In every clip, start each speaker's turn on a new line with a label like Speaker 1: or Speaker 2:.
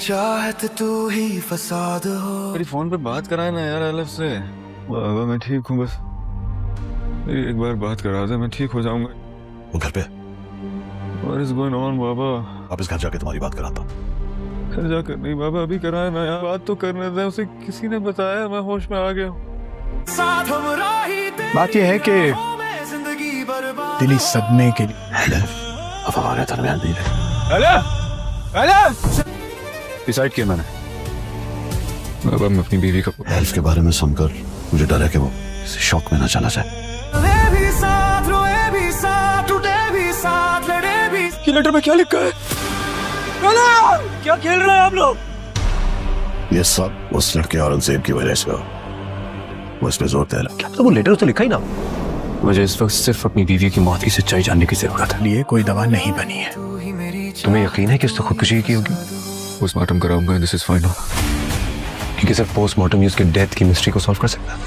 Speaker 1: चाहत तू ही फसाद हो।
Speaker 2: मेरी फोन पे बात कराए ना यार एलिफ से। बाबा मैं ठीक हूँ, बस मेरी एक बार बात करा दे, मैं ठीक हो जाऊंगा।
Speaker 3: वो घर पे
Speaker 2: What is going on बाबा?
Speaker 3: वापस घर जाके तुम्हारी बात कराता हूँ।
Speaker 2: घर जाकर नहीं बाबा, अभी कराए ना यार, बात तो करने दे। उसे किसी ने बताया, मैं होश में आ गया हूँ।
Speaker 4: बात यह है कि दिली सदमे के लिए
Speaker 3: अब हमारे दरमियान नहीं रहे।
Speaker 4: डिसाइड किया मैंने।
Speaker 2: बाबा मैं अपनी बीवी का
Speaker 3: एल्फ के बारे में सुनकर मुझे डर है कि वो किसी शौक में ना चला जाए।
Speaker 2: ये लेटर में क्या लिखा है? क्या खेल रहे हैं आप लोग?
Speaker 3: ये सब उस लड़के औरंगजेब की वजह से हो। वो इस पे जोर दे रहा।
Speaker 5: तो वो लेटर तो लिखा ही ना। मुझे इस वक्त सिर्फ अपनी बीवी की मौत की सच्चाई जानने की जरूरत है।
Speaker 4: लिए कोई दवा नहीं बनी है।
Speaker 5: तुम्हें यकीन है कि उसने खुदकुशी की होगी?
Speaker 2: पोस्टमार्टम कराऊंगा, दिस इज फाइनल।
Speaker 5: क्योंकि सिर्फ पोस्टमार्टम ही उसके डेथ की मिस्ट्री को सॉल्व कर सकता है।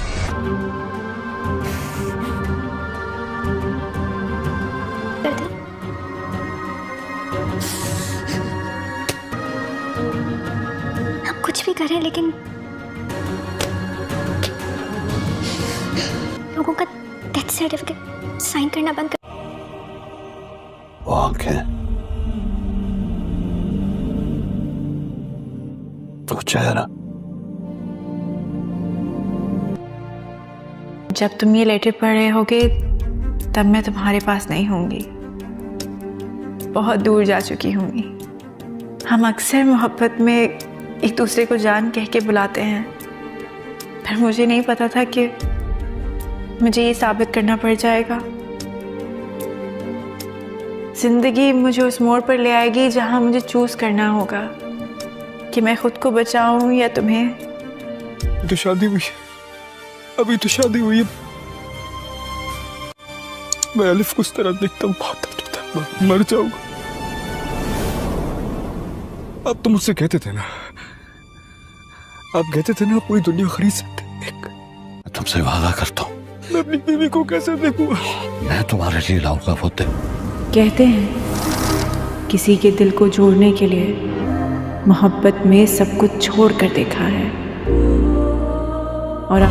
Speaker 6: हम कुछ भी करें लेकिन लोगों का डेथ सर्टिफिकेट साइन करना बंद कर।
Speaker 3: वो आंखें, वो चेहरा।
Speaker 7: जब तुम ये लेटर पढ़ रहे होगे तब मैं तुम्हारे पास नहीं होंगी, बहुत दूर जा चुकी होंगी। हम अक्सर मोहब्बत में एक दूसरे को जान कह के बुलाते हैं, पर मुझे नहीं पता था कि मुझे ये साबित करना पड़ जाएगा। जिंदगी मुझे उस मोड़ पर ले आएगी जहां मुझे चूज करना होगा कि मैं खुद को बचाऊं या तुम्हें।
Speaker 2: तो शादी हुई, अभी तो शादी हुई है। मैं एलिफ को उस तरह देखता हूँ, बहुत मर जाऊंगा। आप तो मुझसे कहते थे ना, आप कहते थे ना पूरी दुनिया खरीद सकते।
Speaker 3: मैं तुमसे वादा करता हूँ,
Speaker 2: मैं अपनी बीवी को कैसे देखूंगा?
Speaker 3: मैं तुम्हारे लिए लाऊंगा वो दिन।
Speaker 7: कहते हैं किसी के दिल को जोड़ने के लिए मोहब्बत में सब कुछ छोड़ कर देखा है। और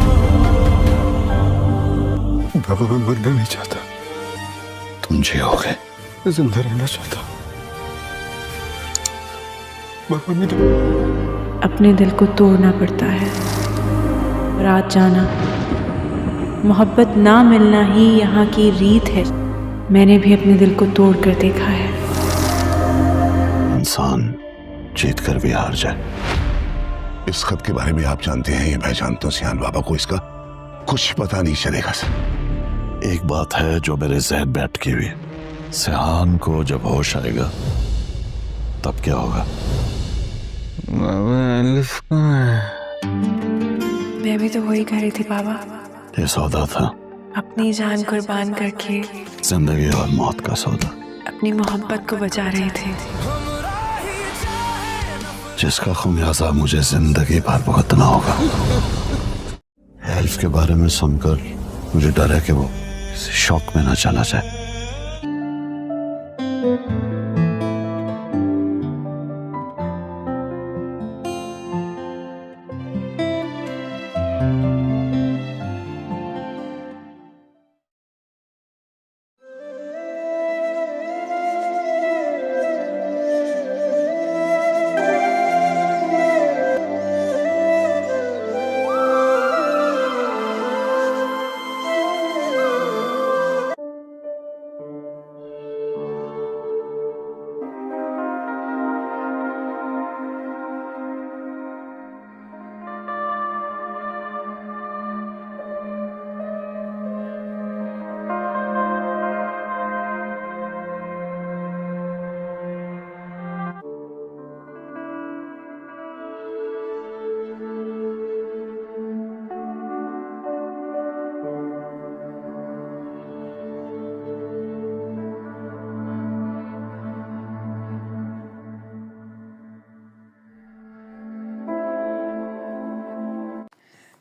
Speaker 2: बाबा मैं मरना नहीं चाहता,
Speaker 3: तुम जियोगे।
Speaker 2: मैं जिंदा रहना चाहता हूँ। बाबा मेरे
Speaker 7: अपने दिल को तोड़ना पड़ता है और आज जाना मोहब्बत ना मिलना ही यहाँ की रीत है। मैंने भी अपने दिल को तोड़ कर देखा है।
Speaker 3: इंसान जीत कर भी हार जाए। इस खत के बारे में आप जानते हैं, ये मैं जानता हूँ। सियान बाबा को इसका कुछ पता नहीं चलेगा। एक बात है जो मेरे जहन में अटकी हुई, सियान को जब होश आएगा तब क्या होगा?
Speaker 2: बाबा एलिफ कहाँ है?
Speaker 7: मैं भी तो वही कर रही थी बाबा,
Speaker 3: ये सौदा था,
Speaker 7: अपनी जान कुर्बान करके
Speaker 3: जिंदगी और मौत का सौदा।
Speaker 7: अपनी मोहब्बत को बचा रहे थे,
Speaker 3: जिसका खुमियाजा मुझे जिंदगी भर भुगतना होगा। एल्फ के बारे में सुनकर मुझे डर है कि वो किसी शौक में ना चला जाए।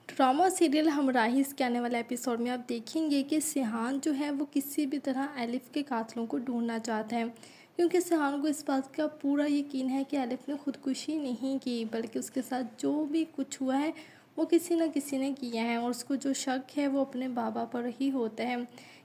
Speaker 8: ड्रामा सीरियल हमराही के आने वाले एपिसोड में आप देखेंगे कि सिहान जो है वो किसी भी तरह एलिफ के कातिलों को ढूंढना चाहता है, क्योंकि सिहान को इस बात का पूरा यकीन है कि एलिफ ने खुदकुशी नहीं की, बल्कि उसके साथ जो भी कुछ हुआ है वो किसी न किसी ने किया है। और उसको जो शक है वो अपने बाबा पर ही होता है,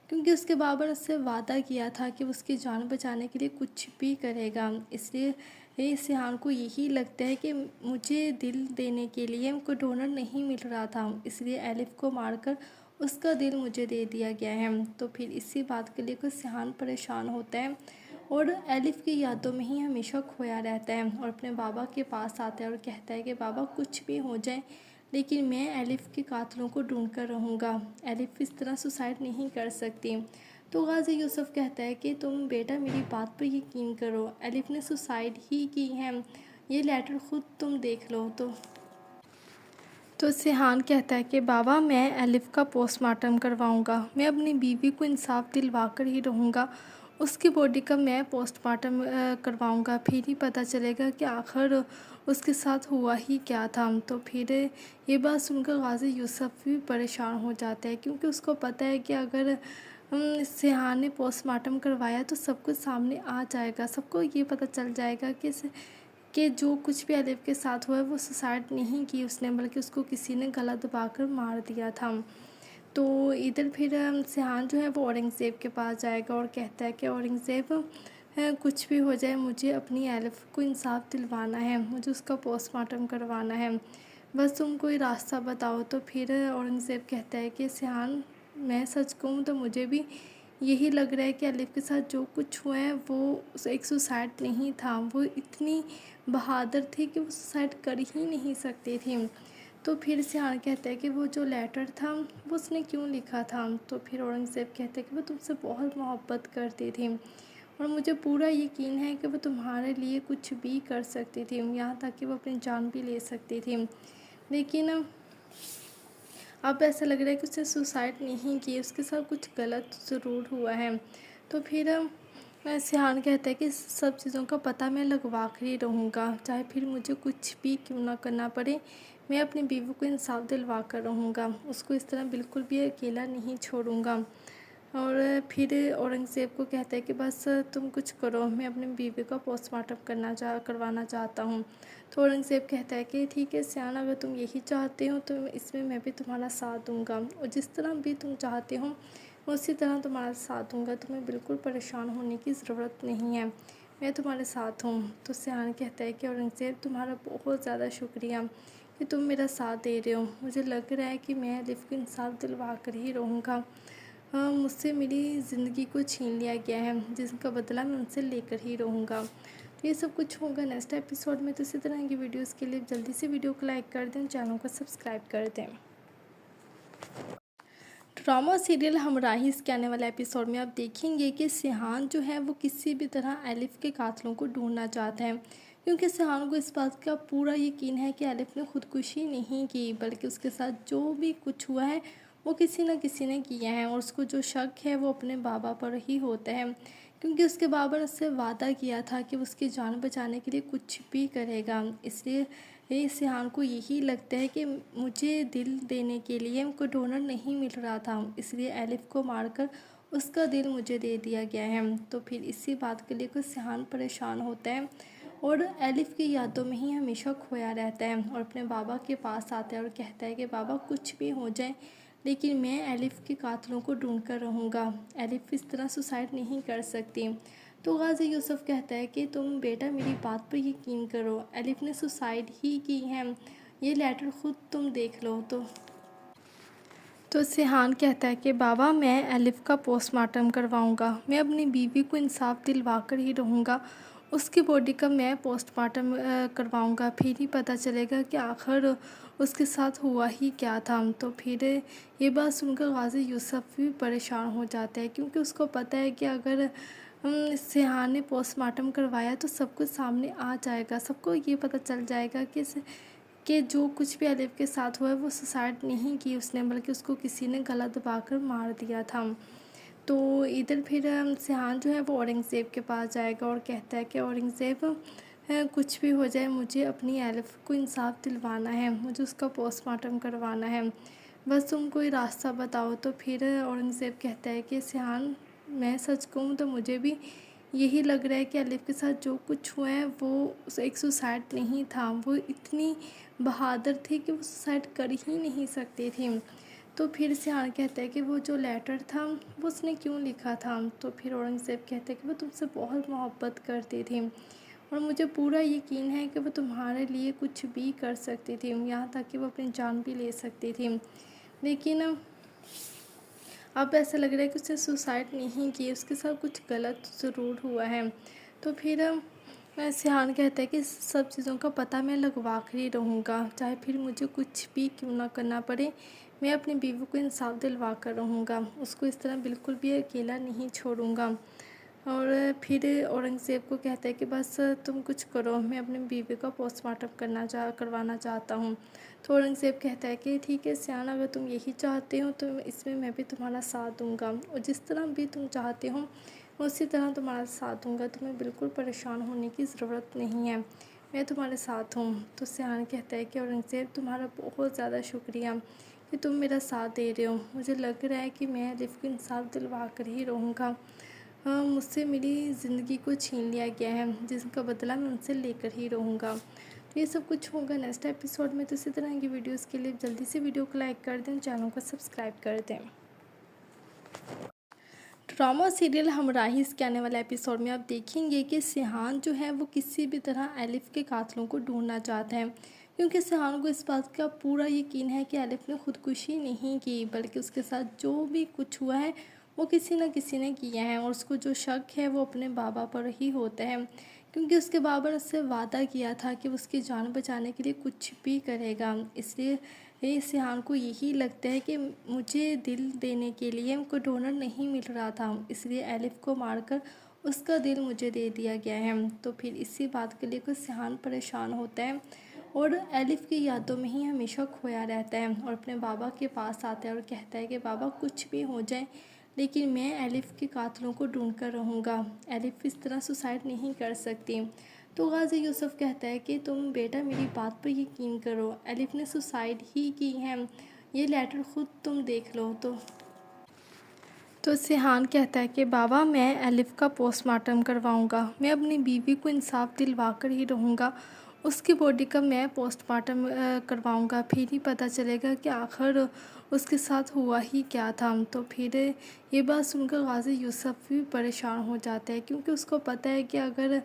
Speaker 8: क्योंकि उसके बाबा ने उससे वादा किया था कि वो उसकी जान बचाने के लिए कुछ भी करेगा। इसलिए सिहान को यही लगता है कि मुझे दिल देने के लिए कोई डोनर नहीं मिल रहा था, इसलिए एलिफ को मारकर उसका दिल मुझे दे दिया गया है। तो फिर इसी बात के लिए कोई सिहान परेशान होता है और एलिफ की यादों में ही हमेशा खोया रहता है और अपने बाबा के पास आता है और कहता है कि बाबा कुछ भी हो जाए, लेकिन मैं एलिफ के कातिलों को ढूंढ कर रहूँगा। एलिफ इस तरह सुसाइड नहीं कर सकती। तो गाजी यूसुफ कहता है कि तुम बेटा मेरी बात पर यकीन करो, एलिफ ने सुसाइड ही की है, ये लेटर खुद तुम देख लो। तो सिहान कहता है कि बाबा मैं एलिफ का पोस्टमार्टम करवाऊँगा, मैं अपनी बीवी को इंसाफ दिलवा कर ही रहूँगा, उसकी बॉडी का मैं पोस्टमार्टम करवाऊँगा, फिर ही पता चलेगा कि आखिर उसके साथ हुआ ही क्या था। तो फिर ये बात सुनकर गाजी यूसुफ भी परेशान हो जाता है, क्योंकि उसको पता है कि अगर सिहान ने पोस्टमार्टम करवाया तो सब कुछ सामने आ जाएगा, सबको ये पता चल जाएगा कि जो कुछ भी एलिफ के साथ हुआ है वो सुसाइड नहीं की उसने, बल्कि उसको किसी ने गला दबाकर मार दिया था। तो इधर फिर सिहान जो है वो औरंगज़ेब के पास जाएगा और कहता है कि औरंगज़ेब कुछ भी हो जाए मुझे अपनी एलिफ को इंसाफ दिलवाना है, मुझे उसका पोस्टमार्टम करवाना है, बस तुम कोई रास्ता बताओ। तो फिर औरंगज़ेब कहता है कि सिहान मैं सच कहूँ तो मुझे भी यही लग रहा है कि एलिफ के साथ जो कुछ हुआ है वो एक सुसाइड नहीं था, वो इतनी बहादुर थी कि वो सुसाइड कर ही नहीं सकती थी। तो फिर सिहान कहता है कि वो जो लेटर था वो उसने क्यों लिखा था। तो फिर औरंगज़ेब कहते हैं कि वो तुमसे बहुत मोहब्बत करती थी और मुझे पूरा यकीन है कि वो तुम्हारे लिए कुछ भी कर सकती थी, यहाँ तक कि वो अपनी जान भी ले सकती थी, लेकिन अब ऐसा लग रहा है कि उसने सुसाइड नहीं की, उसके साथ कुछ गलत ज़रूर हुआ है। तो फिर सिहान कहता है कि सब चीज़ों का पता मैं लगवा कर ही रहूँगा, चाहे फिर मुझे कुछ भी क्यों ना करना पड़े, मैं अपनी बीवी को इंसाफ दिलवा कर रहूँगा, उसको इस तरह बिल्कुल भी अकेला नहीं छोड़ूँगा। और फिर औरंगज़ेब को कहता है कि बस तुम कुछ करो, मैं अपनी बीवी का पोस्टमार्टम करवाना चाहता हूँ। तो औरंगज़ेब कहता है कि ठीक है सियान, अगर तुम यही चाहते हो तो इसमें मैं भी तुम्हारा साथ दूँगा, और जिस तरह भी तुम चाहते हो उसी तरह तुम्हारा साथ दूँगा, तुम्हें बिल्कुल परेशान होने की ज़रूरत नहीं है, मैं तुम्हारे साथ हूँ। तो सियान कहता है कि औरंगज़ेब तुम्हारा बहुत ज़्यादा शुक्रिया कि तुम मेरा साथ दे रहे हो, मुझे लग रहा है कि मैं एलिफ को इंसाफ दिलवा कर ही रहूँगा। मुझसे मेरी ज़िंदगी को छीन लिया गया है, जिसका बदला मैं उनसे लेकर ही रहूँगा। तो ये सब कुछ होगा नेक्स्ट एपिसोड में। तो इसी तरह की वीडियोस के लिए जल्दी से वीडियो को लाइक कर दें, चैनल को सब्सक्राइब कर दें। ड्रामा सीरियल हमराही के आने वाले एपिसोड में आप देखेंगे कि सिहान जो है वो किसी भी तरह एलिफ के कातिलों को ढूंढना चाहता है, क्योंकि सिहान को इस बात का पूरा यकीन है कि एलिफ ने खुदकुशी नहीं की, बल्कि उसके साथ जो भी कुछ हुआ है वो किसी न किसी ने किया है। और उसको जो शक है वो अपने बाबा पर ही होता है, क्योंकि उसके बाबा ने उससे वादा किया था कि उसकी जान बचाने के लिए कुछ भी करेगा। इसलिए सिहान को यही लगता है कि मुझे दिल देने के लिए कोई डोनर नहीं मिल रहा था, इसलिए एलिफ को मारकर उसका दिल मुझे दे दिया गया है। तो फिर इसी बात के लिए कोई सिहान परेशान होता है और एलिफ की यादों में ही हमेशा खोया रहता है और अपने बाबा के पास आता है और कहता है कि बाबा कुछ भी हो जाए, लेकिन मैं एलिफ के कातिलों को ढूंढ कर रहूँगा, एलिफ इस तरह सुसाइड नहीं कर सकती। तो गाजी यूसुफ कहता है कि तुम बेटा मेरी बात पर यकीन करो, एलिफ ने सुसाइड ही की है, ये लेटर खुद तुम देख लो। तो सिहान कहता है कि बाबा मैं एलिफ का पोस्टमार्टम करवाऊँगा, मैं अपनी बीवी को इंसाफ दिलवा कर ही रहूँगा, उसकी बॉडी का मैं पोस्टमार्टम करवाऊँगा, फिर ही पता चलेगा कि आखिर उसके साथ हुआ ही क्या था। तो फिर ये बात सुनकर गाजी यूसुफ भी परेशान हो जाता है, क्योंकि उसको पता है कि अगर सिहान ने पोस्टमार्टम करवाया तो सब कुछ सामने आ जाएगा, सबको ये पता चल जाएगा कि जो कुछ भी एलिफ के साथ हुआ है वो सुसाइड नहीं की उसने, बल्कि उसको किसी ने गला दबाकर मार दिया था। तो इधर फिर सिहान जो है वो औरंगज़ेब के पास जाएगा और कहता है कि औरंगज़ेब कुछ भी हो जाए मुझे अपनी एलिफ को इंसाफ दिलवाना है, मुझे उसका पोस्टमार्टम करवाना है, बस तुम कोई रास्ता बताओ। तो फिर औरंगज़ेब कहता है कि सिहान मैं सच कहूँ तो मुझे भी यही लग रहा है कि एलिफ के साथ जो कुछ हुआ है वो एक सुसाइड नहीं था। वो इतनी बहादुर थी कि वो सुसाइड कर ही नहीं सकती थी। तो फिर सिहान कहता है कि वो जो लेटर था वो उसने क्यों लिखा था। तो फिर औरंगज़ेब कहते हैं कि वो तुमसे बहुत मोहब्बत करती थी और मुझे पूरा यकीन है कि वो तुम्हारे लिए कुछ भी कर सकती थी, यहाँ तक कि वो अपनी जान भी ले सकती थी। लेकिन अब ऐसा लग रहा है कि उसने सुसाइड नहीं की, उसके साथ कुछ गलत ज़रूर हुआ है। तो फिर सिहान कहता है कि सब चीज़ों का पता मैं लगवा कर ही रहूँगा, चाहे फिर मुझे कुछ भी क्यों ना करना पड़े। मैं अपनी बीवी को इंसाफ दिलवा कर रहूँगा, उसको इस तरह बिल्कुल भी अकेला नहीं छोड़ूँगा। और फिर औरंगज़ेब को कहता है कि बस तुम कुछ करो, मैं अपनी बीवी का पोस्टमार्टम करवाना चाहता हूँ। तो औरंगज़ेब कहता है कि ठीक है सियान, अगर तुम यही चाहते हो तो इसमें मैं भी तुम्हारा साथ दूँगा, और जिस तरह भी तुम चाहते हो उसी तरह तुम्हारा साथ दूँगा। तुम्हें बिल्कुल परेशान होने की ज़रूरत नहीं है, मैं तुम्हारे साथ हूँ। तो सियान कहता है कि औरंगज़ेब तुम्हारा बहुत ज़्यादा शुक्रिया कि तुम मेरा साथ दे रहे हो। मुझे लग रहा है कि मैं एलिफ को इंसाफ दिलवा कर ही रहूँगा। मुझसे मेरी ज़िंदगी को छीन लिया गया है, जिसका बदला मैं उनसे लेकर ही रहूँगा। तो ये सब कुछ होगा नेक्स्ट एपिसोड में। तो इसी तरह की वीडियोस के लिए जल्दी से वीडियो को लाइक कर दें, चैनल को सब्सक्राइब कर दें। ड्रामा सीरियल हमराही के आने वाले एपिसोड में आप देखेंगे कि सिहान जो है वो किसी भी तरह एलिफ के कातिलों को ढूंढना चाहता है, क्योंकि सिहान को इस बात का पूरा यकीन है कि एलिफ ने खुदकुशी नहीं की, बल्कि उसके साथ जो भी कुछ हुआ है वो किसी न किसी ने किया है। और उसको जो शक है वो अपने बाबा पर ही होता है, क्योंकि उसके बाबा ने उससे वादा किया था कि वो उसकी जान बचाने के लिए कुछ भी करेगा। इसलिए सिहान को यही लगता है कि मुझे दिल देने के लिए कोई डोनर नहीं मिल रहा था, इसलिए एलिफ को मारकर उसका दिल मुझे दे दिया गया है। तो फिर इसी बात के लिए कोई सिहान परेशान होता है और एलिफ की यादों में ही हमेशा खोया रहता है, और अपने बाबा के पास आता है और कहता है कि बाबा कुछ भी हो जाए लेकिन मैं एलिफ के कातिलों को ढूंढ कर रहूँगा, एलिफ इस तरह सुसाइड नहीं कर सकती। तो गाजी यूसुफ कहता है कि तुम बेटा मेरी बात पर यकीन करो, एलिफ ने सुसाइड ही की है, ये लेटर खुद तुम देख लो। तो सिहान कहता है कि बाबा मैं एलिफ का पोस्टमार्टम करवाऊँगा, मैं अपनी बीवी को इंसाफ दिलवा कर ही रहूँगा, उसकी बॉडी का मैं पोस्टमार्टम करवाऊँगा, फिर ही पता चलेगा कि आखिर उसके साथ हुआ ही क्या था। तो फिर ये बात सुनकर गाजी यूसुफ भी परेशान हो जाता है, क्योंकि उसको पता है कि अगर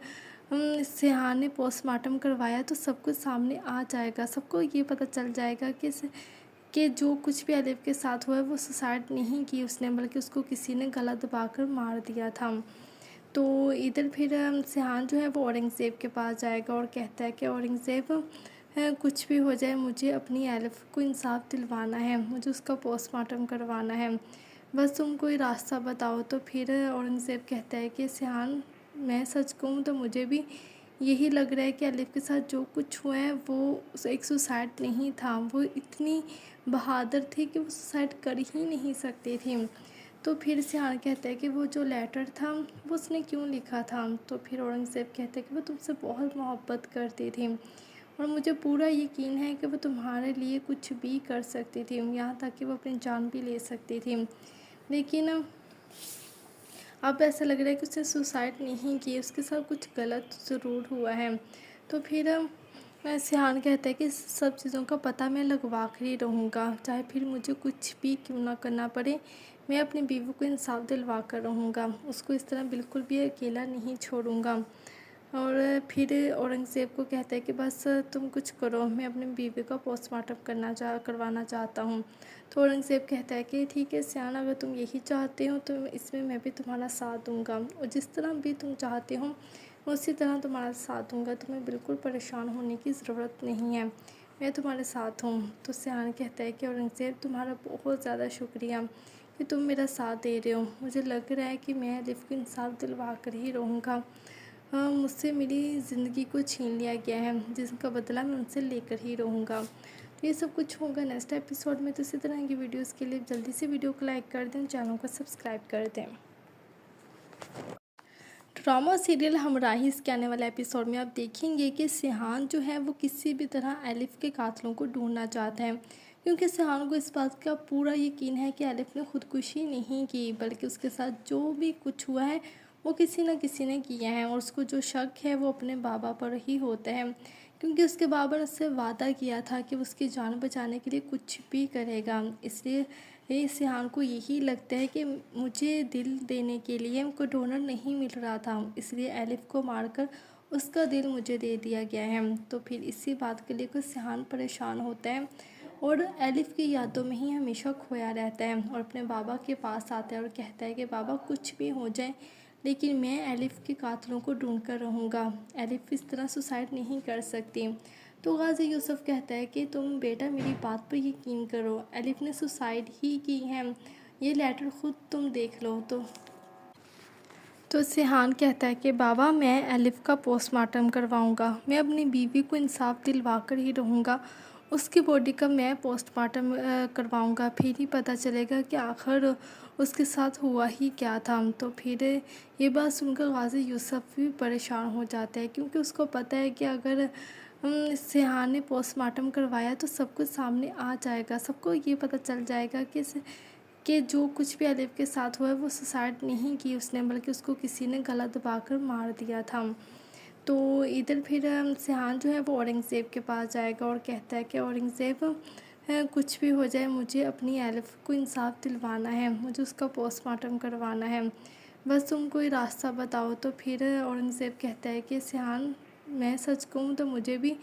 Speaker 8: सिहान ने पोस्टमार्टम करवाया तो सब कुछ सामने आ जाएगा, सबको ये पता चल जाएगा कि जो कुछ भी एलिफ के साथ हुआ है वो सुसाइड नहीं की उसने, बल्कि उसको किसी ने गला दबाकर मार दिया था। तो इधर फिर सिहान जो है वो औरंगज़ेब के पास जाएगा और कहता है कि औरंगज़ेब कुछ भी हो जाए मुझे अपनी एलिफ को इंसाफ दिलवाना है, मुझे उसका पोस्टमार्टम करवाना है, बस तुम कोई रास्ता बताओ। तो फिर औरंगज़ेब कहता है कि सिहान मैं सच कहूँ तो मुझे भी यही लग रहा है कि एलिफ के साथ जो कुछ हुआ है वो एक सुसाइड नहीं था। वो इतनी बहादुर थी कि वो सुसाइड कर ही नहीं सकती थी। तो फिर सिहान कहता है कि वो जो लेटर था वो उसने क्यों लिखा था। तो फिर औरंगज़ेब कहता है कि वो तुमसे बहुत मोहब्बत करती थी और मुझे पूरा यकीन है कि वो तुम्हारे लिए कुछ भी कर सकती थी, यहाँ तक कि वो अपनी जान भी ले सकती थी। लेकिन अब ऐसा लग रहा है कि उसने सुसाइड नहीं की, उसके साथ कुछ गलत ज़रूर हुआ है। तो फिर सिहान कहता है कि सब चीज़ों का पता मैं लगवा कर ही रहूँगा, चाहे फिर मुझे कुछ भी क्यों ना करना पड़े। मैं अपनी बीवी को इंसाफ दिलवा कर रहूँगा, उसको इस तरह बिल्कुल भी अकेला नहीं छोड़ूँगा। और फिर औरंगज़ेब को कहता है कि बस तुम कुछ करो, मैं अपनी बीवी का पोस्टमार्टम करवाना चाहता हूँ। तो औरंगज़ेब कहता है कि ठीक है सियान, अगर तुम यही चाहते हो तो इसमें मैं भी तुम्हारा साथ दूँगा, और जिस तरह भी तुम चाहते हो उसी तरह तुम्हारा साथ दूँगा। तुम्हें बिल्कुल परेशान होने की ज़रूरत नहीं है, मैं तुम्हारे साथ हूँ। तो सियान कहता है कि औरंगज़ेब तुम्हारा बहुत ज़्यादा शुक्रिया कि तुम मेरा साथ दे रहे हो, मुझे लग रहा है कि मैं एलिफ को इंसाफ दिलवा कर ही रहूँगा। मुझसे मेरी ज़िंदगी को छीन लिया गया है, जिसका बदला मैं उनसे लेकर ही रहूँगा। तो ये सब कुछ होगा नेक्स्ट एपिसोड में। तो इसी तरह की वीडियोस के लिए जल्दी से वीडियो को लाइक कर दें, चैनल को सब्सक्राइब कर दें। ड्रामा सीरियल हमराही के आने वाले एपिसोड में आप देखेंगे कि सिहान जो है वो किसी भी तरह एलिफ के कातिलों को ढूंढना चाहता है, क्योंकि सिहान को इस बात का पूरा यकीन है कि एलिफ ने खुदकुशी नहीं की, बल्कि उसके साथ जो भी कुछ हुआ है वो किसी न किसी ने किया है और उसको जो शक है वो अपने बाबा पर ही होता है, क्योंकि उसके बाबा ने उससे वादा किया था कि वो उसकी जान बचाने के लिए कुछ भी करेगा। इसलिए सिहान को यही लगता है कि मुझे दिल देने के लिए कोई डोनर नहीं मिल रहा था, इसलिए एलिफ को मारकर उसका दिल मुझे दे दिया गया है। तो फिर इसी बात के लिए सिहान परेशान होता है और एलिफ की यादों में ही हमेशा खोया रहता है और अपने बाबा के पास आता है और कहता है कि बाबा कुछ भी हो जाए लेकिन मैं एलिफ के कातिलों को ढूंढ कर रहूँगा। एलिफ इस तरह सुसाइड नहीं कर सकती। तो गाजी यूसुफ कहता है कि तुम बेटा मेरी बात पर यकीन करो, एलिफ ने सुसाइड ही की है, ये लेटर खुद तुम देख लो। तो सिहान कहता है कि बाबा मैं एलिफ का पोस्टमार्टम करवाऊँगा, मैं अपनी बीवी को इंसाफ दिलवा कर ही रहूँगा, उसकी बॉडी का मैं पोस्टमार्टम करवाऊँगा, फिर ही पता चलेगा कि आखिर उसके साथ हुआ ही क्या था। तो फिर ये बात सुनकर गाजी यूसुफ भी परेशान हो जाता है, क्योंकि उसको पता है कि अगर सिहान ने पोस्टमार्टम करवाया तो सब कुछ सामने आ जाएगा, सबको ये पता चल जाएगा कि जो कुछ भी एलिफ के साथ हुआ है वो सुसाइड नहीं की उसने, बल्कि उसको किसी ने गला दबाकर मार दिया था। तो इधर फिर सिहान जो है वो औरंगज़ेब के पास जाएगा और कहता है कि औरंगज़ेब कुछ भी हो जाए मुझे अपनी एलिफ को इंसाफ दिलवाना है, मुझे उसका पोस्टमार्टम करवाना है, बस तुम कोई रास्ता बताओ। तो फिर औरंगज़ेब कहता है कि सिहान मैं सच कहूँ तो मुझे भी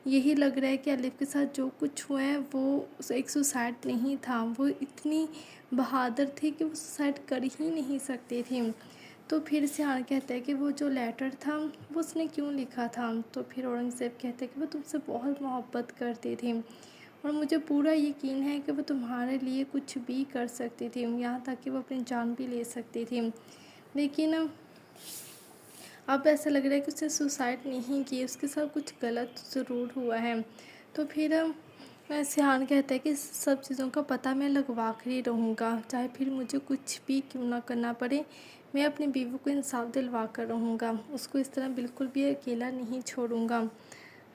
Speaker 8: यही लग रहा है कि एलिफ के साथ जो कुछ हुआ है वो एक सुसाइड नहीं था, वो इतनी बहादुर थी कि वो सुसाइड कर ही नहीं सकती थी। तो फिर सिहान कहता है कि वो जो लेटर था वो उसने क्यों लिखा था। तो फिर औरंगज़ेब कहता है कि वो तुमसे बहुत मोहब्बत करती थी और मुझे पूरा यकीन है कि वो तुम्हारे लिए कुछ भी कर सकती थी, यहाँ तक कि वो अपनी जान भी ले सकती थी, लेकिन अब ऐसा लग रहा है कि उसने सुसाइड नहीं की, उसके साथ कुछ गलत ज़रूर हुआ है। तो फिर सिहान कहता है कि सब चीज़ों का पता मैं लगवा कर ही रहूँगा, चाहे फिर मुझे कुछ भी क्यों ना करना पड़े, मैं अपनी बीवी को इंसाफ दिलवा कर रहूँगा, उसको इस तरह बिल्कुल भी अकेला नहीं छोड़ूँगा।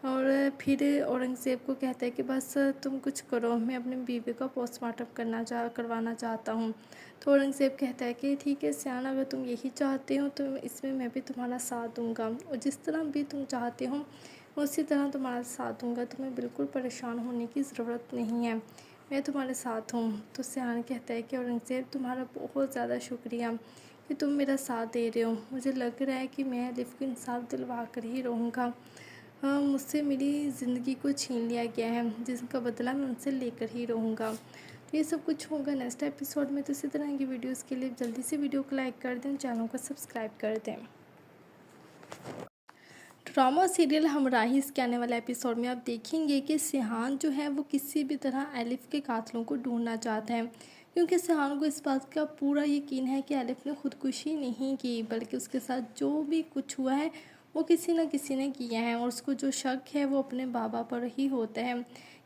Speaker 8: और फिर औरंगज़ेब को कहता है कि बस तुम कुछ करो, मैं अपनी बीवी का पोस्टमार्टम करवाना चाहता हूँ। तो औरंगज़ेब कहता है कि ठीक है सियान, अगर तुम यही चाहते हो तो इसमें मैं भी तुम्हारा साथ दूँगा, और जिस तरह भी तुम चाहते हो उसी तरह तुम्हारा साथ दूँगा, तुम्हें बिल्कुल परेशान होने की ज़रूरत नहीं है, मैं तुम्हारे साथ हूँ। तो सियान कहता है कि औरंगज़ेब तुम्हारा बहुत ज़्यादा शुक्रिया कि तुम मेरा साथ दे रहे हो, मुझे लग रहा है कि मैं एलिफ को इंसाफ दिलवा कर ही रहूँगा। मुझसे मेरी ज़िंदगी को छीन लिया गया है, जिसका बदला मैं उनसे लेकर ही रहूँगा। तो ये सब कुछ होगा नेक्स्ट एपिसोड में। तो इसी तरह की वीडियोस के लिए जल्दी से वीडियो को लाइक कर दें, चैनल को सब्सक्राइब कर दें। ड्रामा सीरियल हमराही के आने वाले एपिसोड में आप देखेंगे कि सिहान जो है वो किसी भी तरह एलिफ के कातिलों को ढूंढना चाहता है, क्योंकि सिहान को इस बात का पूरा यकीन है कि एलिफ ने खुदकुशी नहीं की, बल्कि उसके साथ जो भी कुछ हुआ है वो किसी न किसी ने किया है और उसको जो शक है वो अपने बाबा पर ही होता है,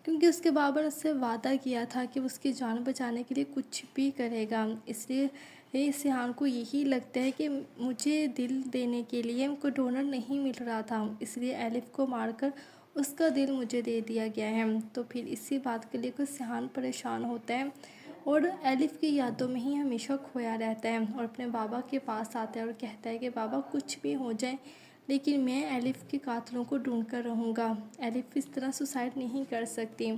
Speaker 8: क्योंकि उसके बाबा ने उससे वादा किया था कि वो उसकी जान बचाने के लिए कुछ भी करेगा। इसलिए सिहान को यही लगता है कि मुझे दिल देने के लिए कोई डोनर नहीं मिल रहा था, इसलिए एलिफ को मारकर उसका दिल मुझे दे दिया गया है। तो फिर इसी बात के लिए सिहान परेशान होता है और एलिफ की यादों में ही हमेशा खोया रहता है और अपने बाबा के पास आता है और कहता है कि बाबा कुछ भी हो जाए लेकिन मैं एलिफ के कातिलों को ढूंढ कर रहूँगा, एलिफ इस तरह सुसाइड नहीं कर सकती।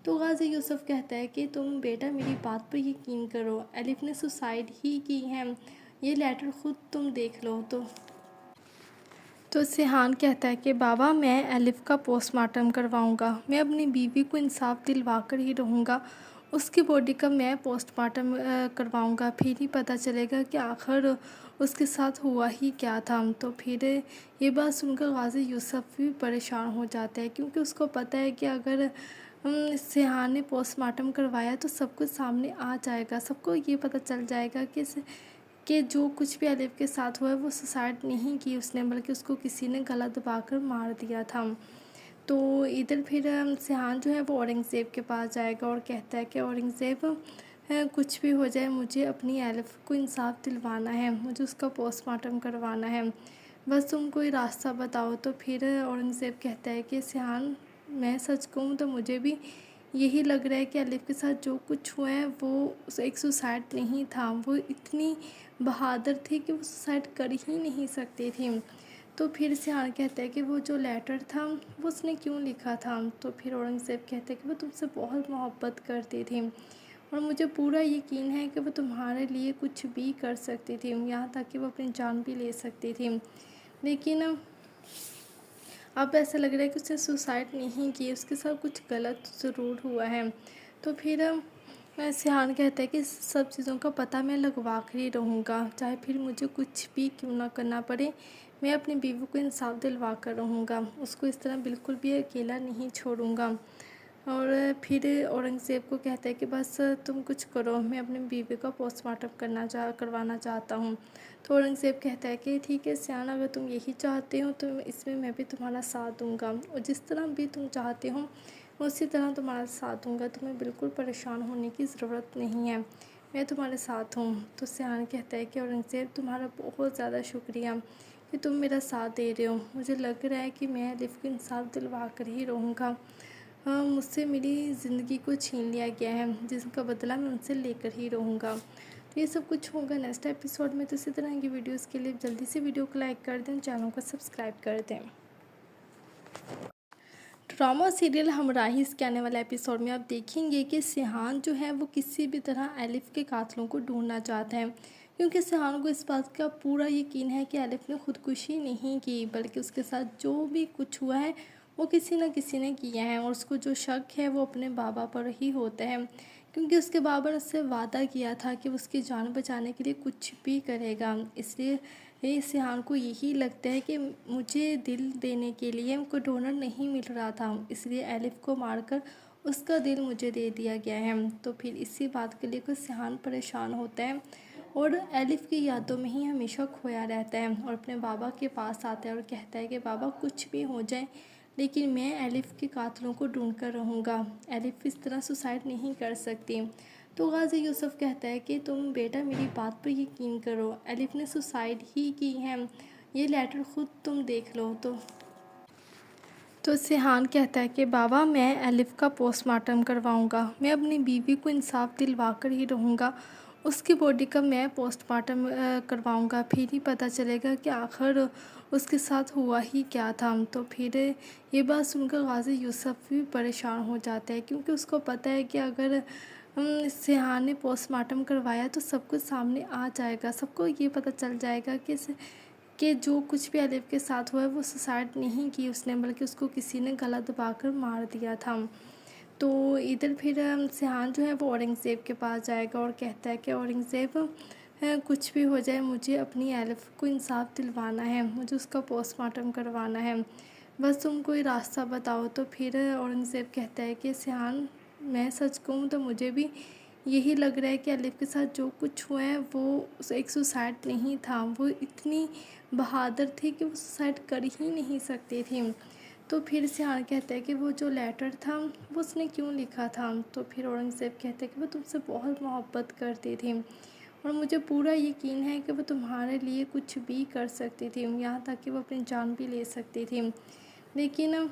Speaker 8: तो गाजी यूसुफ कहता है कि तुम बेटा मेरी बात पर यकीन करो, एलिफ ने सुसाइड ही की है, ये लेटर खुद तुम देख लो। तो सिहान कहता है कि बाबा मैं एलिफ का पोस्टमार्टम करवाऊँगा, मैं अपनी बीवी को इंसाफ दिलवा कर ही रहूँगा, उसकी बॉडी का मैं पोस्टमार्टम करवाऊँगा, फिर ही पता चलेगा कि आखिर उसके साथ हुआ ही क्या था। तो फिर ये बात सुनकर गाजी यूसुफ भी परेशान हो जाता है, क्योंकि उसको पता है कि अगर सिहान ने पोस्टमार्टम करवाया तो सब कुछ सामने आ जाएगा, सबको ये पता चल जाएगा कि जो कुछ भी एलिफ के साथ हुआ है वो सुसाइड नहीं की उसने, बल्कि उसको किसी ने गला दबाकर मार दिया था। तो इधर फिर सिहान जो है वो औरंगज़ेब के पास जाएगा और कहता है कि औरंगज़ेब कुछ भी हो जाए मुझे अपनी एलिफ को इंसाफ दिलवाना है, मुझे उसका पोस्टमार्टम करवाना है, बस तुम कोई रास्ता बताओ। तो फिर औरंगज़ेब कहता है कि सिहान मैं सच कहूँ तो मुझे भी यही लग रहा है कि अलिफ के साथ जो कुछ हुआ है वो एक सुसाइड नहीं था, वो इतनी बहादुर थी कि वो सुसाइड कर ही नहीं सकती थी। तो फिर सिहान कहता है कि वो जो लेटर था वो उसने क्यों लिखा था। तो फिर औरंगज़ेब कहता है कि वो तुमसे बहुत मोहब्बत करती थी और मुझे पूरा यकीन है कि वो तुम्हारे लिए कुछ भी कर सकती थी, यहाँ तक कि वो अपनी जान भी ले सकती थी। लेकिन अब ऐसा लग रहा है कि उसने सुसाइड नहीं की, उसके साथ कुछ गलत ज़रूर हुआ है। तो फिर सिहान कहता है कि सब चीज़ों का पता मैं लगवा कर ही रहूँगा, चाहे फिर मुझे कुछ भी क्यों ना करना पड़े, मैं अपनी बीवी को इंसाफ दिलवा कर रहूँगा, उसको इस तरह बिल्कुल भी अकेला नहीं छोड़ूँगा। और फिर औरंगज़ेब को कहता है कि बस तुम कुछ करो, मैं अपनी बीवी का पोस्टमार्टम करवाना चाहता हूँ। तो औरंगज़ेब कहता है कि ठीक है सियान, अगर तुम यही चाहते हो तो इसमें मैं भी तुम्हारा साथ दूंगा, और जिस तरह भी तुम चाहते हो उसी तरह तुम्हारा साथ दूंगा, तुम्हें बिल्कुल परेशान होने की ज़रूरत नहीं है, मैं तुम्हारे साथ हूँ। तो सियान कहता है कि औरंगज़ेब तुम्हारा बहुत ज़्यादा शुक्रिया कि तुम मेरा साथ दे रहे हो, मुझे लग रहा है कि मैं अलिफ को इंसाफ दिलवा कर ही रहूँगा। मुझसे मेरी ज़िंदगी को छीन लिया गया है, जिसका बदला मैं उनसे लेकर ही रहूँगा। तो ये सब कुछ होगा नेक्स्ट एपिसोड में। तो इसी तरह की वीडियोस के लिए जल्दी से वीडियो को लाइक कर दें, चैनल को सब्सक्राइब कर दें। ड्रामा सीरियल हमराही इसके आने वाले एपिसोड में आप देखेंगे कि सिहान जो है वो किसी भी तरह अलिफ के कातिलों को ढूंढना चाहता है, क्योंकि सिहान को इस बात का पूरा यकीन है कि अलिफ ने खुदकुशी नहीं की, बल्कि उसके साथ जो भी कुछ हुआ है वो किसी न किसी ने किया है, और उसको जो शक है वो अपने बाबा पर ही होता है, क्योंकि उसके बाबा ने उससे वादा किया था कि उसकी जान बचाने के लिए कुछ भी करेगा। इसलिए सिहान को यही लगता है कि मुझे दिल देने के लिए कोई डोनर नहीं मिल रहा था, इसलिए अलिफ को मारकर उसका दिल मुझे दे दिया गया है। तो फिर इसी बात के लिए कोई सिहान परेशान होता है और अलिफ की यादों में ही हमेशा खोया रहता है, और अपने बाबा के पास आता है और कहता है कि बाबा कुछ भी हो जाए लेकिन मैं अलिफ के कातिलों को ढूंढ कर रहूँगा, अलिफ इस तरह सुसाइड नहीं कर सकती। तो गाजी यूसुफ कहता है कि तुम बेटा मेरी बात पर यकीन करो, अलिफ ने सुसाइड ही की है, ये लेटर खुद तुम देख लो। तो सिहान कहता है कि बाबा मैं अलिफ का पोस्टमार्टम करवाऊँगा, मैं अपनी बीवी को इंसाफ दिलवा कर ही रहूँगा, उसकी बॉडी का मैं पोस्टमार्टम करवाऊँगा, फिर ही पता चलेगा कि आखिर उसके साथ हुआ ही क्या था। तो फिर ये बात सुनकर गाजी यूसुफ भी परेशान हो जाता है, क्योंकि उसको पता है कि अगर सिहान ने पोस्टमार्टम करवाया तो सब कुछ सामने आ जाएगा, सबको ये पता चल जाएगा कि जो कुछ भी अलिफ के साथ हुआ है वो सुसाइड नहीं की उसने, बल्कि उसको किसी ने गला दबाकर मार दिया था। तो इधर फिर सिहान जो है वो औरंगज़ेब के पास जाएगा और कहता है कि औरंगज़ेब कुछ भी हो जाए मुझे अपनी अलिफ को इंसाफ दिलवाना है, मुझे उसका पोस्टमार्टम करवाना है, बस तुम कोई रास्ता बताओ। तो फिर औरंगज़ेब कहता है कि सिहान मैं सच कहूँ तो मुझे भी यही लग रहा है कि अलिफ के साथ जो कुछ हुआ है वो एक सुसाइड नहीं था, वो इतनी बहादुर थी कि वो सुसाइड कर ही नहीं सकती थी। तो फिर सिहान कहता है कि वो जो लेटर था वो उसने क्यों लिखा था। तो फिर औरंगज़ेब कहता है कि वो तुमसे बहुत मोहब्बत करती थी और मुझे पूरा यकीन है कि वो तुम्हारे लिए कुछ भी कर सकती थी, यहाँ तक कि वो अपनी जान भी ले सकती थी। लेकिन